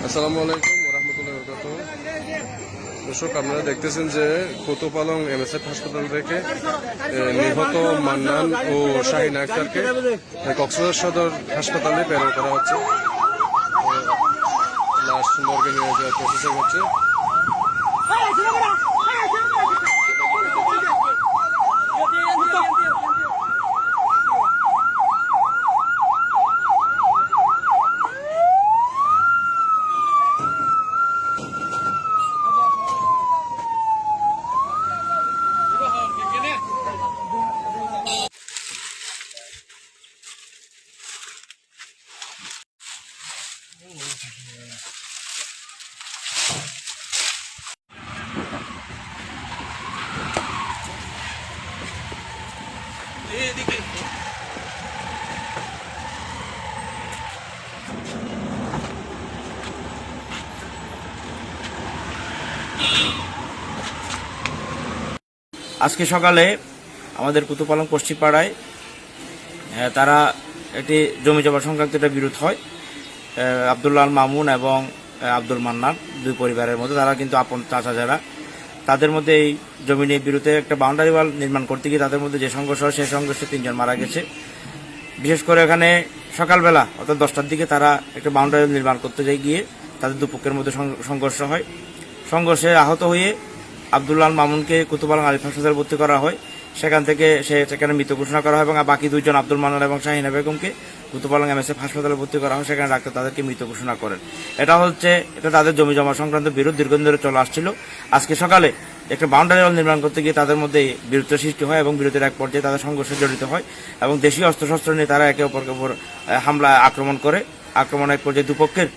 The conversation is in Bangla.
আসসালামু আলাইকুম ওয়া রাহমাতুল্লাহি ওয়া বারাকাতুহু। দর্শক, আপনারা দেখতেছেন যে কোতোপালং এমএসএফ হাসপাতাল থেকে নিহত মান্নান ও শাহিন আক্তারকে কক্সবাজার সদর হাসপাতালে প্রেরণ করা হচ্ছে। লাশ মর্গে নিয়ে যাওয়ার প্রসেসিং হচ্ছে। আজকে সকালে আমাদের কোতোপালং পশ্চিম পাড়ায় তারা একটি জমি জমা সংক্রান্ত একটা বিরোধ হয়। আব্দুল্লাহ মামুন এবং আব্দুল মান্নান দুই পরিবারের মধ্যে, তারা কিন্তু আপন চাচা যারা, তাদের মধ্যে এই জমি নিয়ে বিরোধে একটা বাউন্ডারি ওয়াল নির্মাণ করতে গিয়ে তাদের মধ্যে যে সংঘর্ষ হয় সেই সংঘর্ষে 3 জন মারা গেছে। বিশেষ করে এখানে সকালবেলা অর্থাৎ 10টার দিকে তারা একটা বাউন্ডারি ওয়াল নির্মাণ করতে গিয়ে তাদের দুপক্ষের মধ্যে সংঘর্ষ হয়। সংঘর্ষে আহত হয়ে আব্দুল্লাহ মামুনকে কোতোপালং আলিফ হাসপাতালে ভর্তি করা হয়। সেখান থেকে সেখানে মৃত ঘোষণা করা হয় এবং বাকি 2 জন আব্দুল মান্নান এবং শাহিনা বেগমকে কোতোপালং এমএসএফ হাসপাতালে ভর্তি করা হয়। সেখানে ডাক্তার তাদেরকে মৃত ঘোষণা করেন। এটা তাদের জমি জমা সংক্রান্ত বিরোধ দীর্ঘদিন ধরে চলে আসছিল। আজকে সকালে একটা বাউন্ডারি ওয়াল নির্মাণ করতে গিয়ে তাদের মধ্যে বিরোধের সৃষ্টি হয় এবং বিরোধের এক পর্যায়ে তাদের সংঘর্ষে জড়িত হয় এবং দেশীয় অস্ত্রশস্ত্র নিয়ে তারা একে অপরকে উপর আক্রমণ করে। আক্রমণের এক পর্যায়ে দুপক্ষের